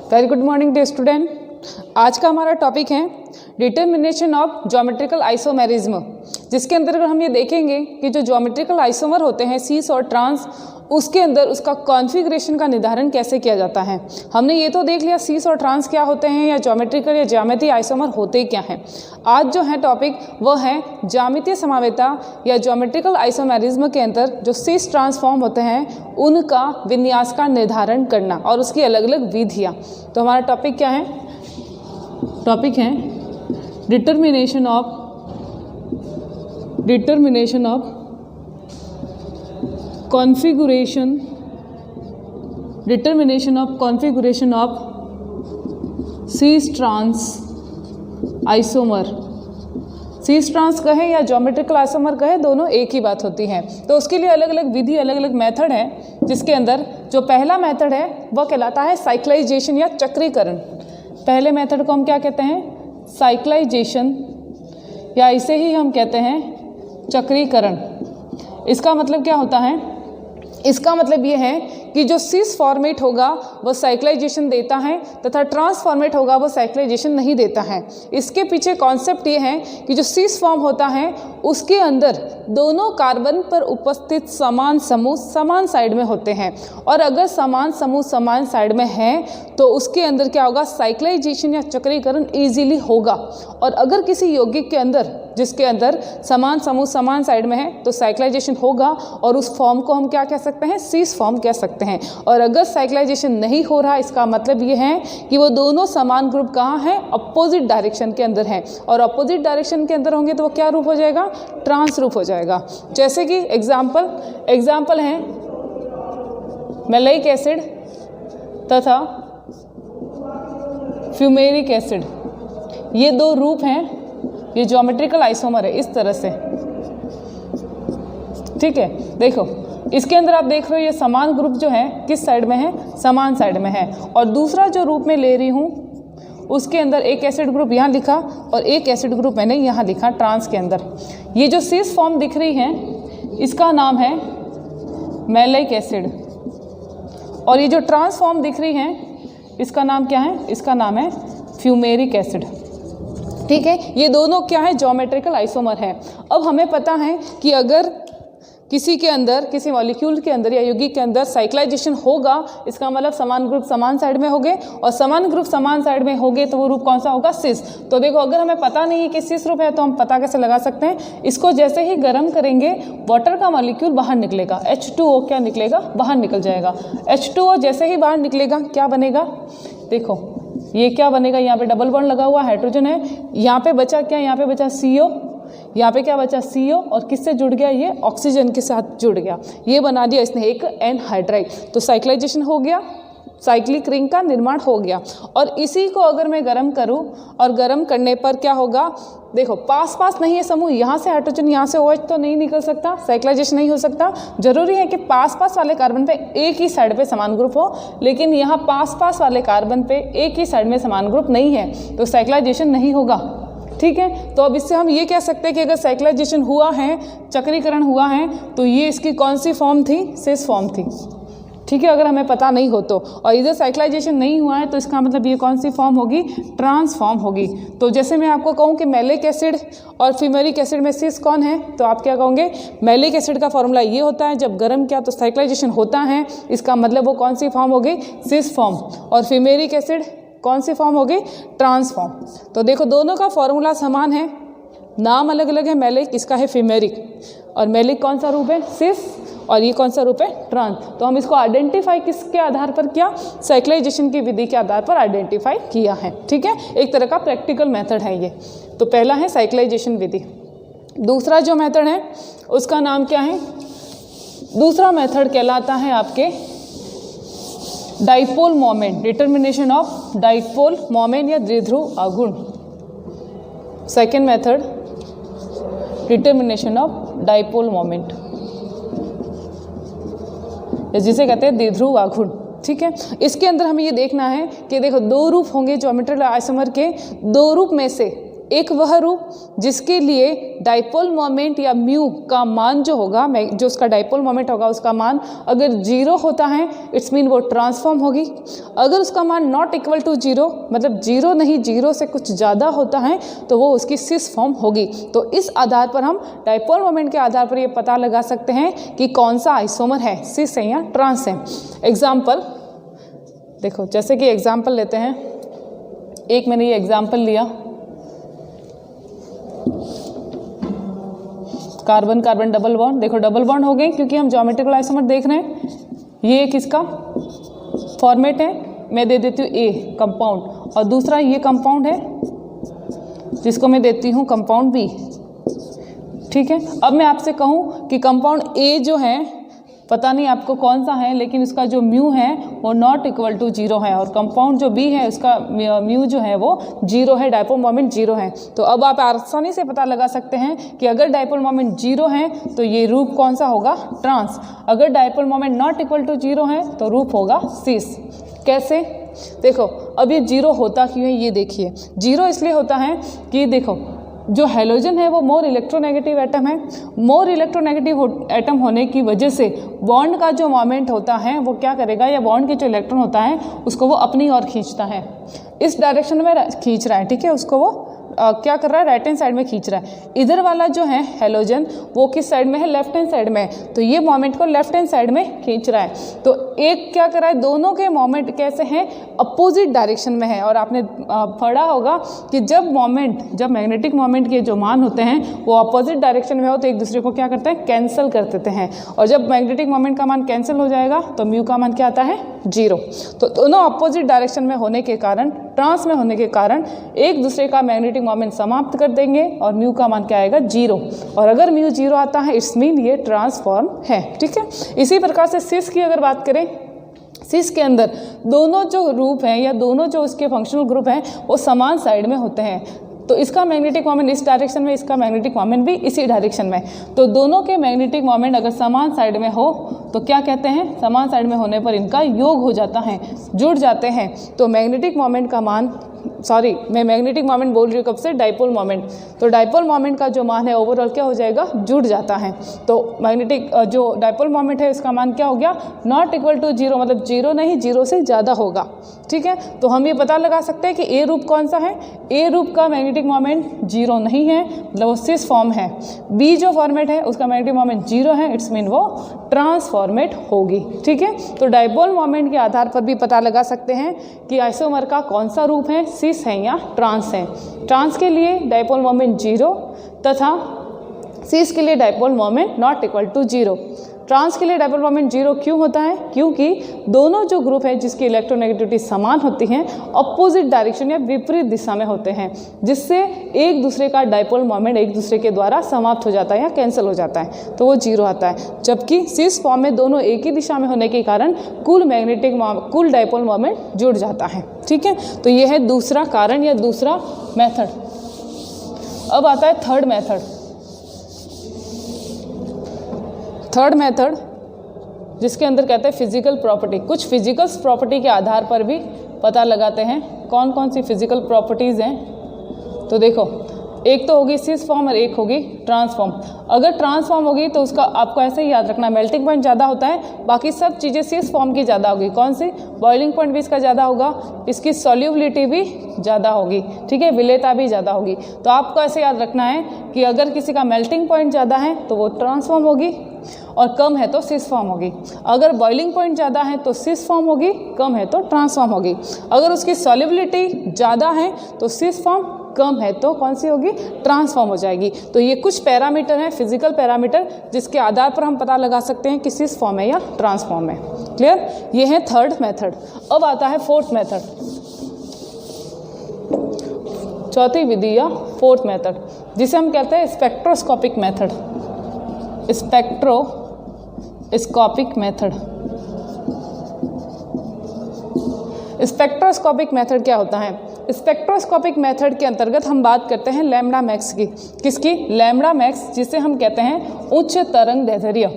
Very good morning day student. आज का हमारा टॉपिक है डिटर्मिनेशन ऑफ ज्योमेट्रिकल आइसोमेरिज्म, जिसके अंदर हम ये देखेंगे कि जो ज्योमेट्रिकल आइसोमर होते हैं सीस और ट्रांस, उसके अंदर उसका कॉन्फ़िगरेशन का निर्धारण कैसे किया जाता है। हमने ये तो देख लिया सीस और ट्रांस क्या होते हैं या ज्योमेट्रिकल या ज्यामितीय आइसोमर होते क्या हैं। आज जो है टॉपिक वो है ज्यामितीय समवेता या ज्योमेट्रिकल आइसोमेरिज्म के अंदर जो सीस ट्रांसफॉर्म होते हैं उनका विन्यास का निर्धारण करना और उसकी अलग अलग विधियाँ। तो हमारा टॉपिक क्या है? टॉपिक है determination of configuration of cis trans isomer. Cis trans कहे या ज्योमेट्रिकल आइसोमर कहे, दोनों एक ही बात होती है। तो उसके लिए अलग अलग विधि, अलग अलग मेथड है, जिसके अंदर जो पहला मेथड है वह कहलाता है साइक्लाइजेशन या चक्रीकरण। पहले मेथड को हम क्या कहते हैं? साइक्लाइजेशन, या इसे ही हम कहते हैं चक्रीकरण। इसका मतलब क्या होता है? इसका मतलब ये है कि जो सीस फॉर्मेट होगा वो साइक्लाइजेशन देता है तथा ट्रांस फॉर्मेट होगा वो साइक्लाइजेशन नहीं देता है। इसके पीछे कॉन्सेप्ट ये है कि जो सीस फॉर्म होता है उसके अंदर दोनों कार्बन पर उपस्थित समान समूह समान साइड में होते हैं, और अगर समान समूह समान साइड में हैं तो उसके अंदर क्या होगा? साइक्लाइजेशन या चक्रीकरण ईजिली होगा। और अगर किसी यौगिक के अंदर जिसके अंदर समान समूह समान साइड में है तो साइक्लाइजेशन होगा, और उस फॉर्म को हम क्या कह सकते हैं? सीस फॉर्म कह सकते हैं। और अगर साइक्लाइजेशन नहीं हो रहा, इसका मतलब ये है कि वो दोनों समान ग्रुप कहाँ हैं? अपोजिट डायरेक्शन के अंदर हैं, और अपोजिट डायरेक्शन के अंदर होंगे तो वो क्या रूप हो जाएगा? ट्रांस रूप हो जाएगा। जैसे कि एग्जाम्पल है मैलाइक एसिड तथा फ्यूमेरिक एसिड। ये दो रूप हैं, ये ज्योमेट्रिकल आइसोमर है इस तरह से, ठीक है। देखो इसके अंदर आप देख रहे हो ये समान ग्रुप जो है किस साइड में है? समान साइड में है। और दूसरा जो रूप में ले रही हूँ उसके अंदर एक एसिड ग्रुप यहाँ लिखा और एक एसिड ग्रुप मैंने यहाँ लिखा ट्रांस के अंदर। ये जो सीस फॉर्म दिख रही है इसका नाम है मैलाइक एसिड, और ये जो ट्रांस फॉर्म दिख रही है इसका नाम क्या है? इसका नाम है फ्यूमेरिक एसिड, ठीक है। ये दोनों क्या है? ज्योमेट्रिकल आइसोमर है। अब हमें पता है कि अगर किसी के अंदर, किसी मॉलिक्यूल के अंदर या यौगिक के अंदर साइक्लाइजेशन होगा, इसका मतलब समान ग्रुप समान साइड में होंगे, और समान ग्रुप समान साइड में होंगे तो वो रूप कौन सा होगा? सिस। तो देखो अगर हमें पता नहीं है कि सिस रूप है तो हम पता कैसे लगा सकते हैं? इसको जैसे ही गर्म करेंगे वाटर का मॉलिक्यूल बाहर निकलेगा, H2O क्या निकलेगा? बाहर निकल जाएगा। H2O जैसे ही बाहर निकलेगा क्या बनेगा? देखो ये क्या बनेगा? यहाँ पे डबल बॉन्ड लगा हुआ हाइड्रोजन है, यहाँ पे बचा क्या? यहाँ पे बचा CO, यहाँ पे क्या बचा? CO, और किससे जुड़ गया? ये ऑक्सीजन के साथ जुड़ गया, ये बना दिया इसने एक एनहाइड्राइड। तो साइक्लाइजेशन हो गया, साइक्लिक रिंग का निर्माण हो गया। और इसी को अगर मैं गर्म करूं और गर्म करने पर क्या होगा? देखो पास पास नहीं है समूह, यहाँ से हाइड्रोजन यहाँ से OH तो नहीं निकल सकता, साइक्लाइजेशन नहीं हो सकता। जरूरी है कि पास पास वाले कार्बन पे एक ही साइड पे समान ग्रुप हो, लेकिन यहाँ पास पास वाले कार्बन पे एक ही साइड में समान ग्रुप नहीं है तो साइक्लाइजेशन नहीं होगा, ठीक है। तो अब इससे हम ये कह सकते हैं कि अगर साइक्लाइजेशन हुआ है, चक्रीकरण हुआ है, तो ये इसकी कौन सी फॉर्म थी? सिस फॉर्म थी, ठीक है। अगर हमें पता नहीं हो तो, और इधर साइक्लाइजेशन नहीं हुआ है तो इसका मतलब ये कौन सी फॉर्म होगी? ट्रांस फॉर्म होगी। तो जैसे मैं आपको कहूँ कि मैलिक एसिड और फ्यूमेरिक एसिड में सिस कौन है, तो आप क्या कहोगे? मैलिक एसिड का फॉर्मूला ये होता है, जब गर्म किया तो साइक्लाइजेशन होता है, इसका मतलब वो कौन सी फॉर्म हो गई? Cis form. और फ्यूमेरिक एसिड कौन सी फॉर्म हो गई? Trans form. तो देखो दोनों का फॉर्मूला समान है, नाम अलग अलग है। मैलिक इसका है फ्यूमेरिक, और मैलिक कौन सा रूप है? सिस, और ये कौन सा रूप है? ट्रांस। तो हम इसको आइडेंटिफाई किसके आधार पर किया? साइक्लाइजेशन की विधि के आधार पर आइडेंटिफाई किया है, ठीक है। एक तरह का प्रैक्टिकल मेथड है ये। तो पहला है साइक्लाइजेशन विधि। दूसरा जो मेथड है उसका नाम क्या है? दूसरा मेथड कहलाता है आपके dipole moment, determination of dipole moment या द्विध्रुव आघूर्ण। Second method determination of dipole moment, जिसे कहते हैं द्विध्रुव आघूर्ण, ठीक है। इसके अंदर हमें ये देखना है कि देखो दो रूप होंगे ज्योमेट्रिकल आइसोमर के, दो रूप में से एक वह रूप जिसके लिए डाइपोल मोमेंट या म्यू का मान जो होगा, जो उसका डाइपोल मोमेंट होगा उसका मान अगर 0 होता है इट्स मीन वो ट्रांसफॉर्म होगी। अगर उसका मान नॉट इक्वल टू 0 मतलब 0 नहीं 0 से कुछ ज़्यादा होता है तो वो उसकी सिस फॉर्म होगी। तो इस आधार पर हम डाइपोल मोमेंट के आधार पर ये पता लगा सकते हैं कि कौन सा आइसोमर है, सिस है या ट्रांस है। एग्जाम्पल देखो, जैसे कि एग्जाम्पल लेते हैं, एक मैंने ये एग्जाम्पल लिया, कार्बन कार्बन डबल बॉन्ड। देखो डबल बॉन्ड हो गए क्योंकि हम ज्योमेट्रिकल आइसोमर देख रहे हैं। ये एक इसका फॉर्मेट है, मैं दे देती हूँ ए कंपाउंड, और दूसरा ये कंपाउंड है जिसको मैं देती हूँ कंपाउंड बी। ठीक है, अब मैं आपसे कहूँ कि कंपाउंड ए जो है, पता नहीं आपको कौन सा है, लेकिन उसका जो म्यू है वो नॉट इक्वल टू 0 है, और कंपाउंड जो बी है उसका म्यू जो है वो 0 है, डाइपोल मोमेंट 0 है। तो अब आप आसानी से पता लगा सकते हैं कि अगर डाइपोल मोमेंट 0 है तो ये रूप कौन सा होगा, ट्रांस। अगर dipole moment not equal to 0 है तो रूप होगा सिस। कैसे? देखो अब ये 0 होता क्यों है, ये देखिए। 0 इसलिए होता है कि देखो जो हैलोजन है वो मोर इलेक्ट्रोनेगेटिव एटम है। मोर इलेक्ट्रोनेगेटिव एटम होने की वजह से बॉन्ड का जो मोमेंट होता है वो क्या करेगा, या बॉन्ड के जो इलेक्ट्रॉन होता है उसको वो अपनी ओर खींचता है, इस डायरेक्शन में खींच रहा है। ठीक है, उसको वो क्या कर रहा है, राइट हैंड साइड में खींच रहा है। इधर वाला जो है हैलोजन वो किस साइड में है, लेफ्ट हैंड साइड में, तो ये मोमेंट को लेफ्ट हैंड साइड में खींच रहा है। तो एक क्या कर रहा है, दोनों के मोमेंट कैसे हैं, अपोजिट डायरेक्शन में है। और आपने पढ़ा होगा कि जब मैग्नेटिक मोमेंट के जो मान होते हैं वो अपोजिट डायरेक्शन में हो तो एक दूसरे को क्या करते हैं, कैंसिल कर देते हैं। और जब मैग्नेटिक मोमेंट का मान कैंसिल हो जाएगा तो म्यू का मान क्या आता है, 0। तो दोनों अपोजिट डायरेक्शन में होने के कारण, ट्रांस में होने के कारण एक दूसरे का मैग्नेटिक मोमेंट समाप्त कर देंगे और म्यू का मान क्या आएगा, 0। और अगर म्यू 0 आता है इट्स मीन ये ट्रांसफॉर्म है। ठीक है, इसी प्रकार से सिस की अगर बात करें, सिस के अंदर दोनों जो रूप हैं या दोनों जो उसके फंक्शनल ग्रुप हैं वो समान साइड में होते हैं। तो इसका मैग्नेटिक मोमेंट इस डायरेक्शन में, इसका मैग्नेटिक मोमेंट भी इसी डायरेक्शन में। तो दोनों के मैग्नेटिक मोमेंट अगर समान साइड में हो तो क्या कहते हैं, समान साइड में होने पर इनका योग हो जाता है, जुड़ जाते हैं। तो मैग्नेटिक मोमेंट का मान, सॉरी मैं मैग्नेटिक मोमेंट बोल रही हूँ कब से, डाइपोल मोमेंट। तो डाइपोल मोमेंट का जो मान है ओवरऑल क्या हो जाएगा, जुड़ जाता है। तो मैग्नेटिक जो डाइपोल मोमेंट है इसका मान क्या हो गया, नॉट इक्वल टू 0 मतलब 0 नहीं 0 से ज़्यादा होगा। ठीक है, तो हम ये पता लगा सकते हैं कि ए रूप कौन सा है, ए रूप का मैग्नेटिक मोमेंट 0 नहीं है, मतलब वो सिस फॉर्म है। बी जो फॉर्मेट है उसका मैग्नेटिक मोमेंट 0 है, इट्स मीन वो ट्रांसफॉर्मेट होगी। ठीक है, तो डाइपोल मोमेंट के आधार पर भी पता लगा सकते हैं कि आइसोमर का कौन सा रूप है, सिस है या ट्रांस है। ट्रांस के लिए डाइपोल मोमेंट 0 तथा सिस के लिए dipole moment not equal to 0। Trans के लिए डाइपोल मोमेंट 0 क्यों होता है, क्योंकि दोनों जो ग्रुप है जिसकी इलेक्ट्रोनेगेटिविटी समान होती है अपोजिट डायरेक्शन या विपरीत दिशा में होते हैं, जिससे एक दूसरे का डाइपोल मोमेंट एक दूसरे के द्वारा समाप्त हो जाता है या कैंसिल हो जाता है, तो वो 0 आता है। जबकि सिस फॉर्म में दोनों एक ही दिशा में होने के कारण कुल डाइपोल मोमेंट जुड़ जाता है। ठीक है, तो ये है दूसरा कारण या दूसरा मेथड। अब आता है थर्ड मेथड। थर्ड मेथड जिसके अंदर कहते हैं फिजिकल प्रॉपर्टी। कुछ फिजिकल प्रॉपर्टी के आधार पर भी पता लगाते हैं। कौन कौन सी फिजिकल प्रॉपर्टीज़ हैं, तो देखो एक तो होगी सिस फॉर्म और एक होगी ट्रांसफॉर्म। अगर ट्रांसफॉर्म होगी तो उसका आपको ऐसे ही याद रखना, मेल्टिंग पॉइंट ज़्यादा होता है, बाकी सब चीज़ें सिस फॉर्म की ज़्यादा होगी। कौन सी, बॉइलिंग पॉइंट भी इसका ज़्यादा होगा, इसकी सॉल्युबिलिटी भी ज़्यादा होगी। ठीक है, विलेयता भी ज़्यादा होगी। तो आपको ऐसे याद रखना है कि अगर किसी का मेल्टिंग पॉइंट ज़्यादा है तो वो ट्रांसफॉर्म होगी और कम है तो सिस फॉर्म होगी। अगर बॉइलिंग पॉइंट ज़्यादा है तो सिस फॉर्म होगी, कम है तो ट्रांसफॉर्म होगी। अगर उसकी सॉल्युबिलिटी ज़्यादा है तो सिस फॉर्म, कम है तो कौन सी होगी, ट्रांसफॉर्म हो जाएगी। तो ये कुछ पैरामीटर हैं, फिजिकल पैरामीटर, जिसके आधार पर हम पता लगा सकते हैं कि सिस फॉर्म है या ट्रांसफॉर्म है। क्लियर, ये है थर्ड मेथड। अब आता है फोर्थ मेथड, चौथी विधि या फोर्थ मेथड, जिसे हम कहते हैं spectroscopic method. Spectroscopic method. Spectroscopic method क्या होता है, स्पेक्ट्रोस्कोपिक मेथड के अंतर्गत हम बात करते हैं लैम्बडा मैक्स की। किसकी, लैम्बडा मैक्स, जिसे हम कहते हैं उच्च तरंग दैर्ध्य।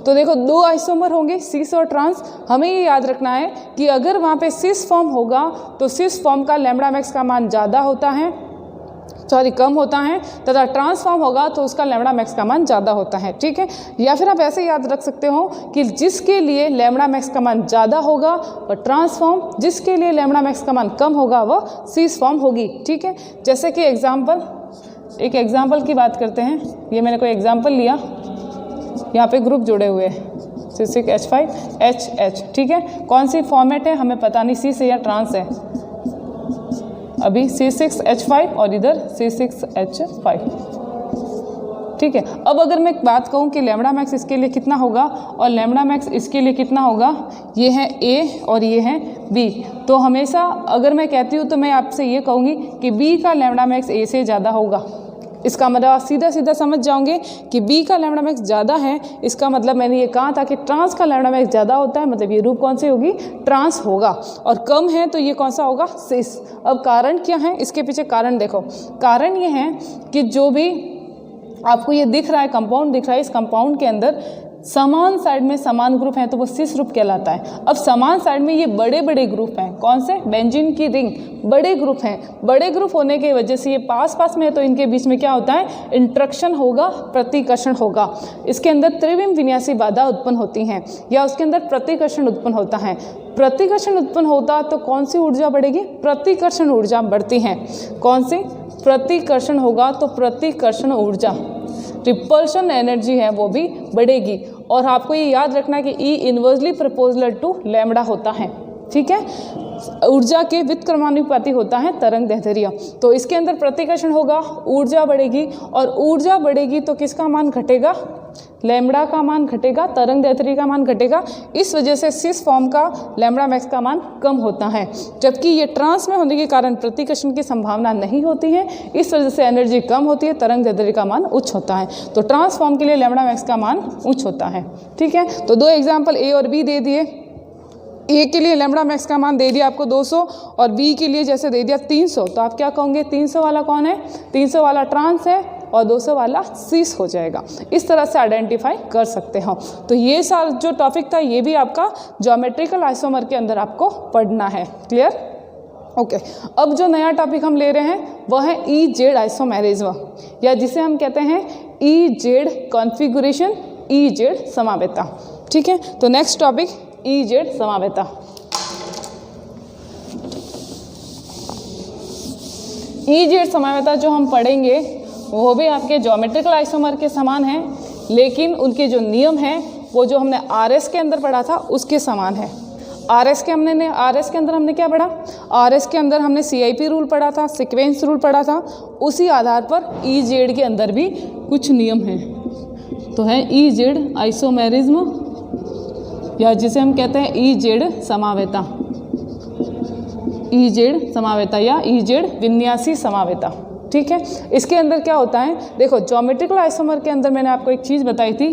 तो देखो दो आइसोमर होंगे सिस और ट्रांस, हमें ये याद रखना है कि अगर वहाँ पे सिस फॉर्म होगा तो सिस फॉर्म का लैम्बडा मैक्स का मान ज़्यादा होता है, कम होता है तथा ट्रांसफॉर्म होगा तो उसका लैम्बडा मैक्स का मान ज़्यादा होता है, ठीक है। या फिर आप ऐसे याद रख सकते हो कि जिसके लिए लैम्बडा मैक्स का मान ज़्यादा होगा वह ट्रांसफॉर्म, जिसके लिए लैम्बडा मैक्स का मान कम होगा वह सीस फॉर्म होगी, ठीक है। जैसे कि एक एग्जाम्पल की बात करते हैं। ये मैंने कोई एग्जाम्पल लिया, यहाँ पे ग्रुप जुड़े हुए हैं C6H5HH, ठीक है। कौन सी फॉर्मेट है हमें पता नहीं, सी से या ट्रांस है। अभी C6H5 और इधर C6H5, ठीक है। अब अगर मैं बात कहूँ कि लैम्बडा मैक्स इसके लिए कितना होगा और लैम्बडा मैक्स इसके लिए कितना होगा, ये है A और ये है B, तो हमेशा अगर मैं कहती हूँ तो मैं आपसे ये कहूँगी कि B का लैम्बडा मैक्स A से ज़्यादा होगा। इसका मतलब आप सीधा सीधा समझ जाओगे कि B का लैम्बडा मैक्स ज़्यादा है, इसका मतलब मैंने ये कहा था कि ट्रांस का लैम्बडा मैक्स ज़्यादा होता है, मतलब ये रूप कौन सी होगी, ट्रांस होगा। और कम है तो ये कौन सा होगा, सिस। अब कारण क्या है, इसके पीछे कारण देखो। कारण ये है कि जो भी आपको ये दिख रहा है, कंपाउंड दिख रहा है, इस कंपाउंड के अंदर समान साइड में समान ग्रुप हैं तो वो सिस ग्रुप कहलाता है। अब समान साइड में ये बड़े बड़े ग्रुप हैं, कौन से, बेंजीन की रिंग, बड़े ग्रुप हैं। बड़े ग्रुप होने की वजह से ये पास पास में है तो इनके बीच में क्या होता है, इंट्रैक्शन होगा, प्रतिकर्षण होगा। इसके अंदर त्रिविम विन्यासी बाधा उत्पन्न होती हैं या उसके अंदर प्रतिकर्षण उत्पन्न होता है। प्रतिकर्षण उत्पन्न होता तो कौन सी ऊर्जा बढ़ेगी, प्रतिकर्षण ऊर्जा बढ़ती है। कौन सी, प्रतिकर्षण होगा तो प्रतिकर्षण ऊर्जा, रिपल्शन एनर्जी है वो भी बढ़ेगी। और आपको ये याद रखना है कि E inversely proportional to lambda होता है, ठीक है। ऊर्जा के व्युत्क्रमानुपाती होता है तरंग दैर्ध्य। तो इसके अंदर प्रतिकर्षण होगा, ऊर्जा बढ़ेगी, और ऊर्जा बढ़ेगी तो किसका मान घटेगा, लैम्बडा का मान घटेगा, तरंग दैर्ध्य का मान घटेगा। इस वजह से सिस फॉर्म का लैम्बडा मैक्स का मान कम होता है, जबकि ये ट्रांस में होने के कारण प्रतिकर्षण की संभावना नहीं होती है, इस वजह से एनर्जी कम होती है, तरंग दैर्ध्य का मान उच्च होता है। तो ट्रांस फॉर्म के लिए लैम्बडा मैक्स का मान उच्च होता है, ठीक है। तो दो एग्जाम्पल A और B दे दिए। A के लिए लैम्बडा मैक्स का मान दे दिया आपको 200 और B के लिए जैसे दे दिया 300, तो आप क्या कहोगे, 300 वाला कौन है, 300 वाला ट्रांस है और 200 वाला सीस हो जाएगा। इस तरह से आइडेंटिफाई कर सकते हो। तो ये सारा जो टॉपिक था ये भी आपका ज्योमेट्रिकल आइसोमर के अंदर आपको पढ़ना है, क्लियर, ओके। अब जो नया टॉपिक हम ले रहे हैं वह है EZ आइसोमेरिज्म, या जिसे हम कहते हैं EZ कॉन्फ़िगरेशन, EZ समावेता, ठीक है। तो नेक्स्ट टॉपिक EZ समावेता। EZ समावेता जो हम पढ़ेंगे वो भी आपके ज्योमेट्रिकल आइसोमर के समान है, लेकिन उनके जो नियम हैं वो जो हमने RS के अंदर पढ़ा था उसके समान है। RS के अंदर हमने क्या पढ़ा, RS के अंदर हमने CIP रूल पढ़ा था, सीक्वेंस रूल पढ़ा था। उसी आधार पर EZ के अंदर भी कुछ नियम हैं। तो है EZ आइसोमेरिज्म, या जिसे हम कहते हैं EZ समावेता, EZ समावेता या EZ विन्यासी समावेता, ठीक है। इसके अंदर क्या होता है, देखो ज्योमेट्रिकल आइसोमर के अंदर मैंने आपको एक चीज़ बताई थी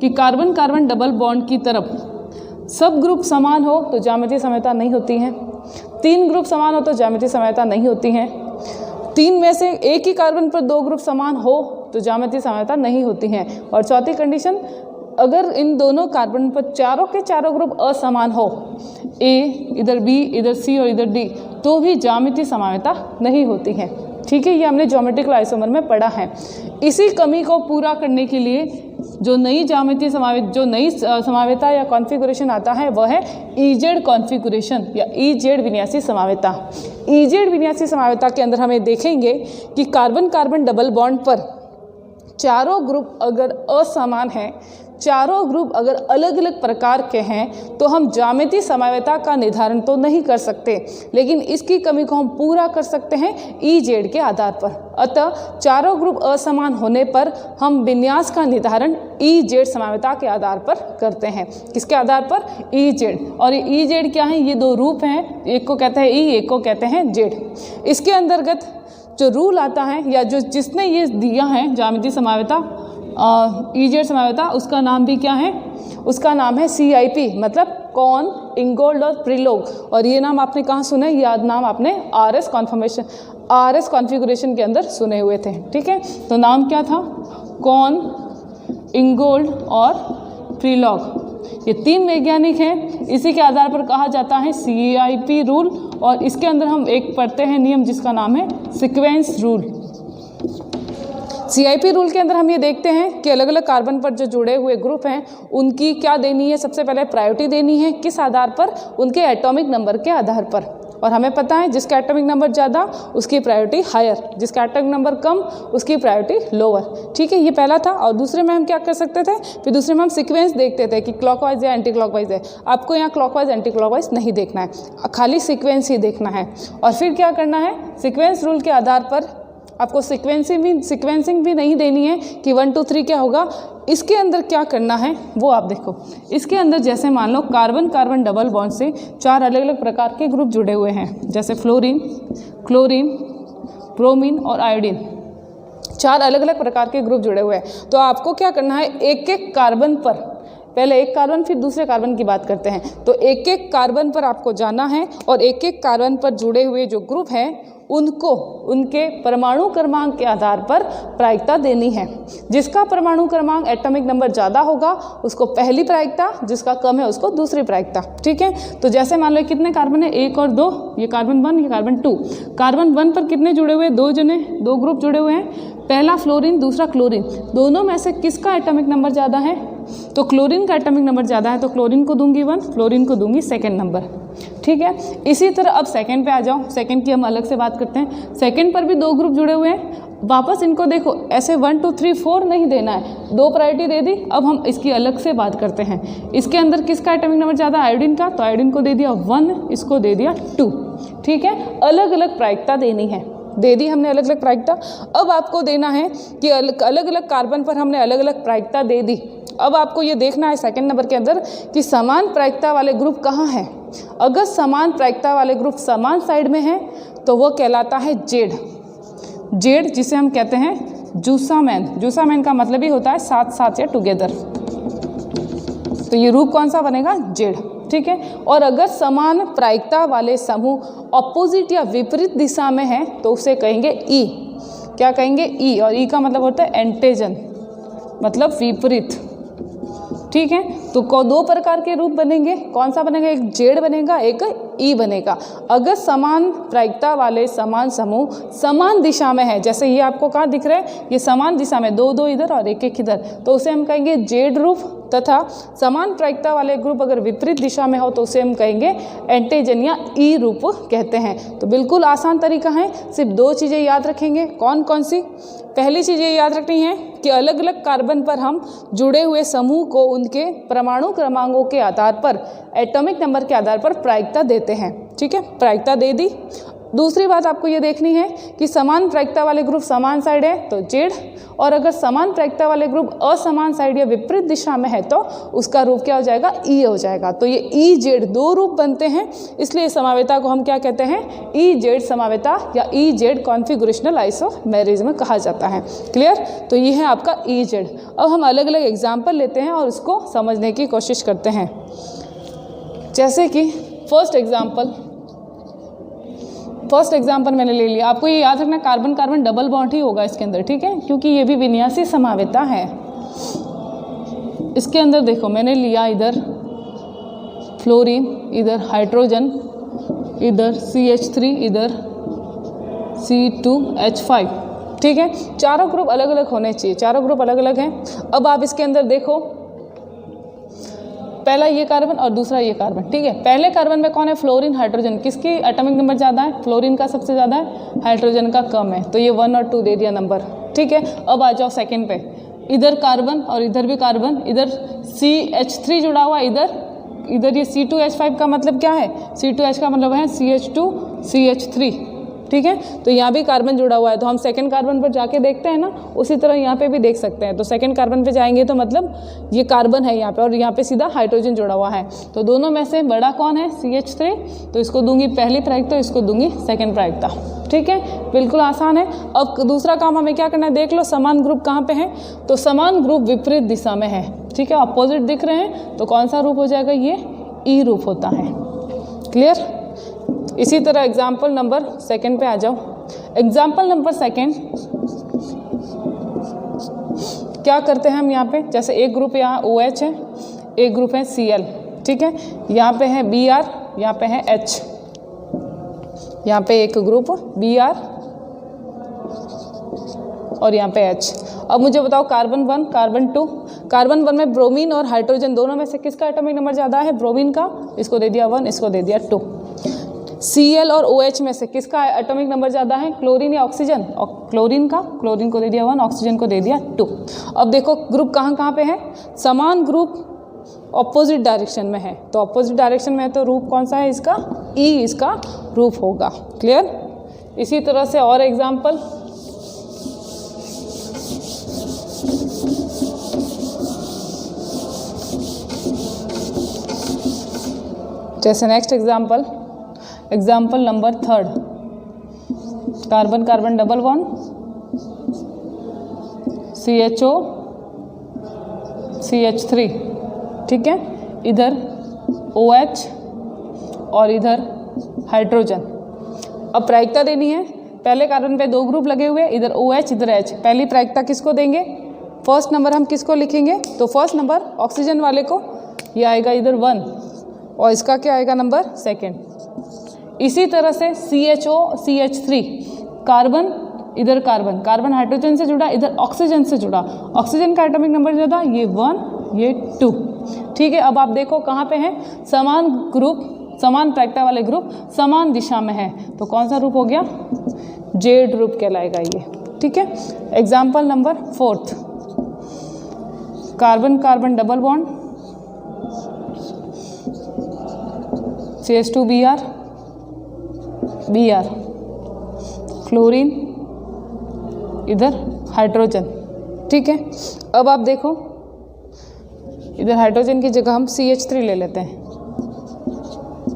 कि कार्बन कार्बन डबल बॉन्ड की तरफ सब ग्रुप समान हो तो ज्यामितीय समावेता नहीं होती है, 3 ग्रुप समान हो तो ज्यामितीय समावेता नहीं होती है, 3 में से एक ही कार्बन पर 2 ग्रुप समान हो तो ज्यामितीय समावेता नहीं होती है, और चौथी कंडीशन, अगर इन दोनों कार्बन पर चारों के चारों ग्रुप असमान हो, A इधर B इधर C और इधर D, तो भी ज्यामितीय समावेता नहीं होती है, ठीक है। ये हमने ज्योमेट्रिकल आइसोमर में पढ़ा है। इसी कमी को पूरा करने के लिए जो नई ज्यामितीय समावेता या कॉन्फ़िगरेशन आता है वह है EZ कॉन्फ़िगरेशन या EZ विन्यासी समावेता। EZ विन्यासी समावेता के अंदर हमें देखेंगे कि कार्बन कार्बन डबल बॉन्ड पर चारों ग्रुप अगर असमान हैं, चारों ग्रुप अगर अलग अलग प्रकार के हैं, तो हम ज्यामितीय समावेता का निर्धारण तो नहीं कर सकते, लेकिन इसकी कमी को हम पूरा कर सकते हैं EZ के आधार पर। अतः चारों ग्रुप असमान होने पर हम विन्यास का निर्धारण EZ समावेता के आधार पर करते हैं। किसके आधार पर, EZ। और ये EZ क्या है, ये 2 रूप हैं, एक को कहते हैं E, एक को कहते हैं Z। इसके अंतर्गत जो रूल आता है या जो जिसने ये दिया है ज्यामितीय समावेता, EZ समावेता, उसका नाम भी क्या है, उसका नाम है CIP, मतलब कॉन, इंगोल्ड और प्रिलोग। और ये नाम आपने कहाँ सुना है, याद नाम आपने RS कॉन्फ़िगरेशन के अंदर सुने हुए थे, ठीक है। तो नाम क्या था, कॉन, इंगोल्ड और प्रिलोग। ये 3 वैज्ञानिक हैं, इसी के आधार पर कहा जाता है CIP रूल। और इसके अंदर हम एक पढ़ते हैं नियम जिसका नाम है सीक्वेंस रूल, CIP रूल के अंदर हम ये देखते हैं कि अलग अलग कार्बन पर जो जुड़े हुए ग्रुप हैं उनकी क्या देनी है, सबसे पहले प्रायोरिटी देनी है, किस आधार पर, उनके एटॉमिक नंबर के आधार पर। और हमें पता है जिसका एटॉमिक नंबर ज़्यादा उसकी प्रायोरिटी हायर, जिसका एटॉमिक नंबर कम उसकी प्रायोरिटी लोअर। ठीक है, ये पहला था। और दूसरे में हम क्या कर सकते थे, फिर दूसरे में हम सीक्वेंस देखते थे कि क्लॉकवाइज या एंटी क्लॉकवाइज है। आपको यहाँ क्लॉकवाइज एंटी क्लॉकवाइज नहीं देखना है, खाली सीक्वेंस ही देखना है। और फिर क्या करना है, सीक्वेंस रूल के आधार पर आपको सीक्वेंसिंग भी नहीं देनी है कि 1 2 3 क्या होगा। इसके अंदर क्या करना है वो आप देखो। इसके अंदर जैसे मान low carbon carbon double bond से 4 अलग अलग प्रकार के ग्रुप जुड़े हुए हैं, जैसे फ्लोरीन, क्लोरीन, ब्रोमीन और आयोडीन। 4 अलग अलग प्रकार के ग्रुप जुड़े हुए हैं। तो आपको क्या करना है, एक एक कार्बन पर, पहले एक कार्बन फिर दूसरे कार्बन की बात करते हैं, तो एक एक कार्बन पर आपको जाना है और एक एक कार्बन पर जुड़े हुए जो ग्रुप हैं उनको उनके परमाणु क्रमांक के आधार पर प्रायिकता देनी है। जिसका परमाणु क्रमांक एटॉमिक नंबर ज़्यादा होगा उसको पहली प्रायिकता, जिसका कम है उसको दूसरी प्रायिकता। ठीक है, तो जैसे मान लो कितने कार्बन है, 1 और 2, ये कार्बन 1 ये कार्बन 2। कार्बन 1 पर कितने जुड़े हुए, 2 ग्रुप जुड़े हुए हैं, पहला फ्लोरीन दूसरा क्लोरीन। दोनों में से किसका एटॉमिक नंबर ज़्यादा है, तो क्लोरीन का एटॉमिक नंबर ज़्यादा है, तो क्लोरीन को दूंगी 1, फ्लोरीन को दूंगी सेकेंड नंबर। ठीक है, इसी तरह अब सेकंड पे आ जाओ। सेकंड की हम अलग से बात करते हैं। सेकंड पर भी 2 ग्रुप जुड़े हुए हैं, वापस इनको देखो, ऐसे 1 2 3 4 नहीं देना है, 2 प्रायोरिटी दे दी। अब हम इसकी अलग से बात करते हैं। इसके अंदर किसका एटॉमिक नंबर ज़्यादा, आयोडीन का, तो आयोडीन को दे दिया 1, इसको दे दिया 2। ठीक है, अलग अलग प्रायिकता देनी है, दे दी हमने अलग अलग प्रायिकता। अब आपको देना है कि अलग अलग कार्बन पर हमने अलग अलग प्रायिकता दे दी। अब आपको ये देखना है सेकंड नंबर के अंदर कि समान प्रायिकता वाले ग्रुप कहाँ हैं। अगर समान प्रायिकता वाले ग्रुप समान साइड में हैं तो वो कहलाता है जेड। जेड जिसे हम कहते हैं जूसामैन। जूसामैन का मतलब ही होता है साथ साथ या टुगेदर। तो ये रूप कौन सा बनेगा, जेड। ठीक है, और अगर समान प्रायिकता वाले समूह ऑपोजिट या विपरीत दिशा में हैं तो उसे कहेंगे ई। क्या कहेंगे, ई। और ई का मतलब होता है एंटेजन, मतलब विपरीत। ठीक है, तो 2 प्रकार के रूप बनेंगे। कौन सा बनेगा, एक जेड बनेगा, एक ई बनेगा। अगर समान प्रायिकता वाले समान समूह समान दिशा में है, जैसे ये आपको कहाँ दिख रहा है, ये समान दिशा में 2 इधर और 1 इधर, तो उसे हम कहेंगे जेड रूप। तथा समान प्रायिकता वाले ग्रुप अगर विपरीत दिशा में हो तो उसे हम कहेंगे एंटीजन या ई रूप कहते हैं। तो बिल्कुल आसान तरीका है, सिर्फ 2 चीज़ें याद रखेंगे। कौन कौन सी, पहली चीज़ ये याद रखनी है कि अलग अलग कार्बन पर हम जुड़े हुए समूह को उनके परमाणु क्रमांकों के आधार पर, एटॉमिक नंबर के आधार पर प्रायिकता देते हैं। ठीक है, प्रायिकता दे दी। दूसरी बात आपको ये देखनी है कि समान प्रायिकता वाले ग्रुप समान साइड है तो जेड, और अगर समान प्रायिकता वाले ग्रुप असमान साइड या विपरीत दिशा में है तो उसका रूप क्या हो जाएगा, ई हो जाएगा। तो ये ई जेड 2 रूप बनते हैं, इसलिए समावेता को हम क्या कहते हैं, ई जेड समावेता या ई जेड कॉन्फिगरेशनल आइसोमेरिज्म कहा जाता है। क्लियर, तो ये है आपका ई जेड। अब हम अलग अलग एग्जाम्पल लेते हैं और उसको समझने की कोशिश करते हैं। जैसे कि फर्स्ट एग्जाम्पल मैंने ले लिया। आपको ये याद रखना कार्बन कार्बन डबल बॉन्ड ही होगा इसके अंदर। ठीक है, क्योंकि ये भी विन्यासी समावेता है। इसके अंदर देखो मैंने लिया इधर फ्लोरीन, इधर हाइड्रोजन, इधर CH3, इधर C2H5। ठीक है, चारों ग्रुप अलग अलग होने चाहिए, चारों ग्रुप अलग अलग हैं। अब आप इसके अंदर देखो, पहला ये कार्बन और दूसरा ये कार्बन। ठीक है, पहले कार्बन में कौन है, फ्लोरीन, हाइड्रोजन। किसकी एटॉमिक नंबर ज़्यादा है, फ्लोरीन का सबसे ज़्यादा है, हाइड्रोजन का कम है, तो ये 1 और 2 दे दिया नंबर। ठीक है, अब आ जाओ सेकंड पे, इधर कार्बन और इधर भी कार्बन, इधर CH3 जुड़ा हुआ, इधर ये C2H5 का मतलब क्या है, C2H का मतलब है CH2 CH3। ठीक है, तो यहाँ भी कार्बन जुड़ा हुआ है, तो हम सेकंड कार्बन पर जाके देखते हैं ना, उसी तरह यहाँ पे भी देख सकते हैं। तो सेकंड कार्बन पे जाएंगे तो मतलब ये कार्बन है यहाँ पे और यहाँ पे सीधा हाइड्रोजन जुड़ा हुआ है। तो दोनों में से बड़ा कौन है, CH3, तो इसको दूंगी पहली प्रायिकता, इसको दूंगी सेकंड प्रायिकता। ठीक है, बिल्कुल आसान है। अब दूसरा काम हमें क्या करना है, देख लो समान ग्रुप कहाँ पे है, तो समान ग्रुप विपरीत दिशा में है। ठीक है, अपोजिट दिख रहे हैं, तो कौन सा रूप हो जाएगा, ये ई रूप होता है। क्लियर, इसी तरह एग्जाम्पल नंबर सेकंड पे आ जाओ। एग्जाम्पल नंबर सेकंड क्या करते हैं हम यहाँ पे, जैसे एक ग्रुप यहाँ OH है, एक ग्रुप है Cl। ठीक है, यहाँ पे है Br, यहाँ पे है H, यहाँ पे एक ग्रुप Br, और यहाँ पे H। अब मुझे बताओ कार्बन 1, कार्बन 2। कार्बन 1 में ब्रोमीन और हाइड्रोजन दोनों में से किसका एटॉमिक नंबर ज़्यादा है? ब्रोमीन का। इसको दे दिया 1, इसको दे दिया 2। Cl और OH में से किसका एटॉमिक नंबर ज़्यादा है? क्लोरीन या ऑक्सीजन? और क्लोरीन का। क्लोरीन को दे दिया 1, ऑक्सीजन को दे दिया 2। अब देखो ग्रुप कहाँ कहाँ पे है? समान ग्रुप ऑपोजिट डायरेक्शन में है, तो ऑपोजिट डायरेक्शन में है तो रूप कौन सा है इसका? ई इसका रूप होगा। क्लियर? इसी तरह से और एग्जाम्पल, जैसे next example, example number 3, carbon carbon double bond, CHO CH3, ठीक है, इधर OH और इधर हाइड्रोजन। अब प्रायिकता देनी है। पहले कार्बन पे 2 ग्रुप लगे हुए, इधर OH इधर H। पहली प्रायिकता किसको देंगे? फर्स्ट नंबर हम किसको लिखेंगे? तो फर्स्ट नंबर ऑक्सीजन वाले को, ये आएगा इधर 1 और इसका क्या आएगा नंबर? सेकेंड। इसी तरह से CHO CH3, कार्बन इधर कार्बन, कार्बन हाइड्रोजन से जुड़ा, इधर ऑक्सीजन से जुड़ा, ऑक्सीजन का एटॉमिक नंबर ज़्यादा, ये 1 ये 2। ठीक है, अब आप देखो कहाँ पे हैं? समान ग्रुप, समान प्रायिकता वाले ग्रुप समान दिशा में है, तो कौन सा रूप हो गया? जेड रूप कहलाएगा ये। ठीक है, example number 4, carbon carbon double bond, CH2Br Br, chlorine इधर हाइड्रोजन। ठीक है, अब आप देखो इधर हाइड्रोजन की जगह हम CH3 ले लेते हैं।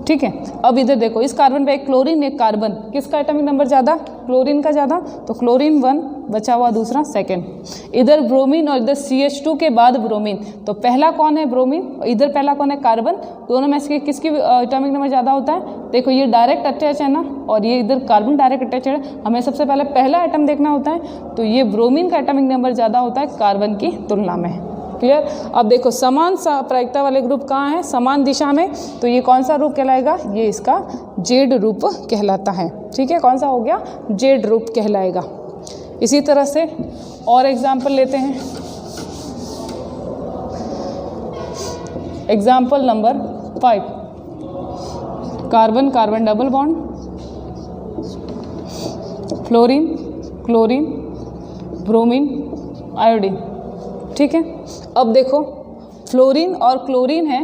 ठीक है, अब इधर देखो इस कार्बन पे एक क्लोरीन एक कार्बन, किसका एटॉमिक नंबर ज़्यादा? क्लोरीन का ज़्यादा, तो क्लोरीन 1, बचा हुआ दूसरा सेकंड। इधर ब्रोमीन और इधर CH2 के बाद ब्रोमीन, तो पहला कौन है? ब्रोमीन। इधर पहला कौन है? कार्बन। दोनों में से किसकी एटॉमिक नंबर ज़्यादा होता है? देखो ये डायरेक्ट अटैच है ना, और ये इधर कार्बन डायरेक्ट अटैच है। हमें सबसे पहले पहला एटम देखना होता है, तो ये ब्रोमीन का एटॉमिक नंबर ज़्यादा होता है कार्बन की तुलना में। क्लियर? अब देखो समान प्रायिकता वाले ग्रुप कहाँ हैं? समान दिशा में, तो ये कौन सा रूप कहलाएगा? ये इसका जेड रूप कहलाता है। ठीक है, कौन सा हो गया? जेड रूप कहलाएगा। इसी तरह से और एग्जाम्पल लेते हैं। Example number 5, carbon carbon double bond, fluorine chlorine bromine iodine. ठीक है, अब देखो फ्लोरीन और क्लोरीन है,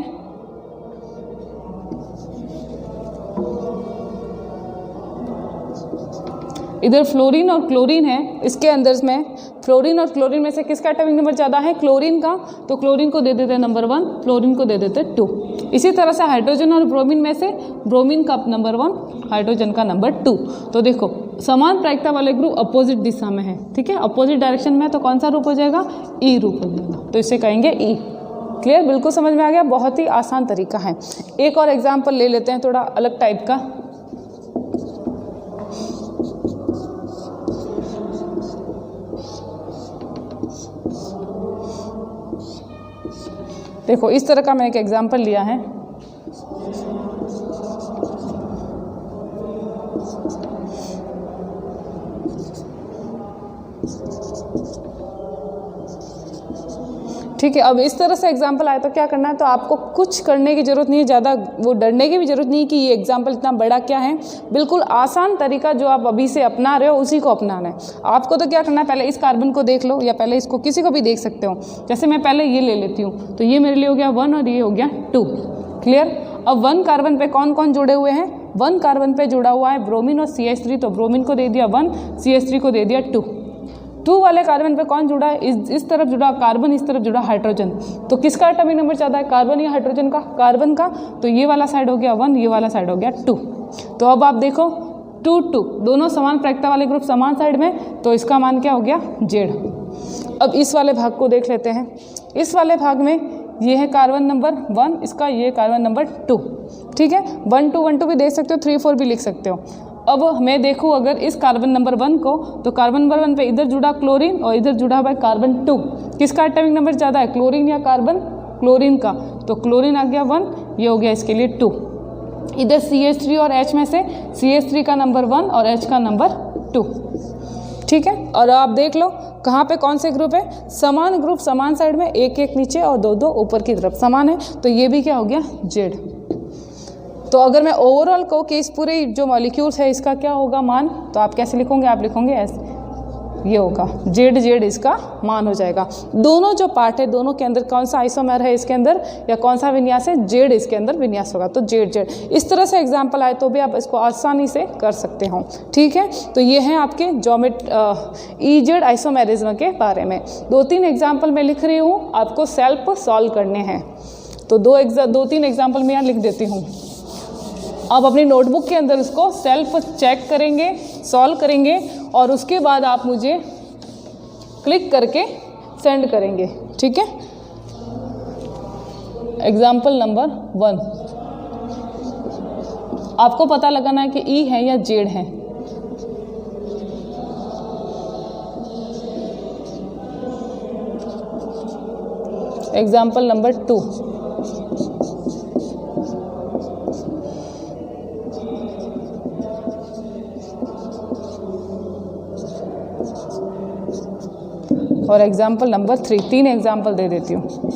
इधर फ्लोरीन और क्लोरीन है, इसके अंदर में फ्लोरीन और क्लोरीन में से किसका एटॉमिक नंबर ज़्यादा है? क्लोरीन का, तो क्लोरीन को दे देते हैं नंबर 1, फ्लोरीन को दे देते 2। इसी तरह से हाइड्रोजन और ब्रोमीन में से ब्रोमीन का नंबर 1, हाइड्रोजन का नंबर 2। तो देखो समान प्रायिकता वाले ग्रुप अपोजिट दिशा में है। ठीक है, अपोजिट डायरेक्शन में, तो कौन सा रूप हो जाएगा? ई रूप हो जाएगा, तो इसे कहेंगे ई। क्लियर? बिल्कुल समझ में आ गया, बहुत ही आसान तरीका है। एक और एग्जाम्पल ले लेते हैं थोड़ा अलग टाइप का। देखो इस तरह का मैं एक एग्जाम्पल लिया है। ठीक है, अब इस तरह से एग्जाम्पल आए तो क्या करना है? तो आपको कुछ करने की ज़रूरत नहीं है, ज़्यादा वो डरने की भी ज़रूरत नहीं है कि ये एग्जाम्पल इतना बड़ा क्या है। बिल्कुल आसान तरीका जो आप अभी से अपना रहे हो उसी को अपनाना है। आपको तो क्या करना है, पहले इस कार्बन को देख लो, या पहले इसको किसी को भी देख सकते हो। जैसे मैं पहले ये ले लेती हूँ, तो ये मेरे लिए हो गया 1 और ये हो गया 2। क्लियर? अब 1 कार्बन पे कौन कौन जुड़े हुए हैं? 1 कार्बन पे जुड़ा हुआ है ब्रोमीन और CH3, तो ब्रोमीन को दे दिया 1, CH3 को दे दिया 2। 2 वाले कार्बन पे कौन जुड़ा है? इस तरफ जुड़ा कार्बन, इस तरफ जुड़ा हाइड्रोजन। तो किसका एटॉमिक नंबर ज़्यादा है? कार्बन या हाइड्रोजन का? कार्बन का। तो ये वाला साइड हो गया 1, ये वाला साइड हो गया 2। तो अब आप देखो 2 2 दोनों समान प्रायिकता वाले ग्रुप समान साइड में, तो इसका मान क्या हो गया? जेड। अब इस वाले भाग को देख लेते हैं। इस वाले भाग में ये है कार्बन नंबर 1, इसका ये कार्बन नंबर 2। ठीक है, 1 2 1 2 भी देख सकते हो, 3 4 भी लिख सकते हो। अब मैं देखूँ अगर इस कार्बन नंबर 1 को, तो कार्बन नंबर 1 पे इधर जुड़ा क्लोरीन और इधर जुड़ा हुआ है कार्बन 2। किसका एटॉमिक नंबर ज़्यादा है? क्लोरीन या कार्बन? क्लोरीन का। तो क्लोरीन आ गया 1, ये हो गया इसके लिए 2। इधर CH3 और H में से CH3 का नंबर 1 और H का नंबर 2। ठीक है, और आप देख लो कहाँ पे कौन से ग्रुप है, समान ग्रुप समान साइड में, एक एक नीचे और दो दो ऊपर की तरफ समान है, तो ये भी क्या हो गया जेड। तो अगर मैं ओवरऑल कहूँ कि इस पूरे जो मॉलिक्यूल्स है इसका क्या होगा मान, तो आप कैसे लिखोगे, आप लिखोगे ऐसे, ये होगा जेड जेड इसका मान हो जाएगा। दोनों जो पार्ट है दोनों के अंदर कौन सा आइसोमर है इसके अंदर या कौन सा विन्यास है, जेड इसके अंदर विन्यास होगा, तो जेड जेड। इस तरह से एग्जाम्पल आए तो भी आप इसको आसानी से कर सकते हो, ठीक है। तो ये है आपके ई जेड आइसोमेरिज्म के बारे में। 2-3 एग्जाम्पल मैं लिख रही हूँ, आपको सेल्फ सॉल्व करने हैं, तो 2-3 एग्जाम्पल मैं यहाँ लिख देती हूँ। आप अपनी नोटबुक के अंदर इसको सेल्फ चेक करेंगे, सॉल्व करेंगे और उसके बाद आप मुझे क्लिक करके सेंड करेंगे, ठीक है। एग्जाम्पल नंबर 1, आपको पता लगाना है कि ई है या जेड है। एग्जाम्पल नंबर 2, और एग्जाम्पल नंबर 3, 3 एग्जाम्पल दे देती हूँ।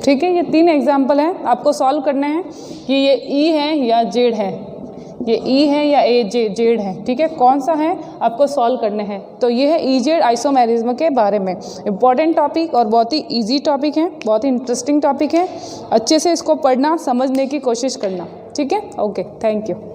ठीक है, ये 3 एग्जाम्पल हैं, आपको सॉल्व करने हैं कि ये ई है या जेड है, ये ई है या जेड है, ठीक है। कौन सा है आपको सॉल्व करने हैं। तो ये है ई जेड आइसोमेरिज्म के बारे में। इंपॉर्टेंट टॉपिक और बहुत ही इजी टॉपिक है, बहुत ही इंटरेस्टिंग टॉपिक है। अच्छे से इसको पढ़ना, समझने की कोशिश करना, ठीक है। Okay, thank you.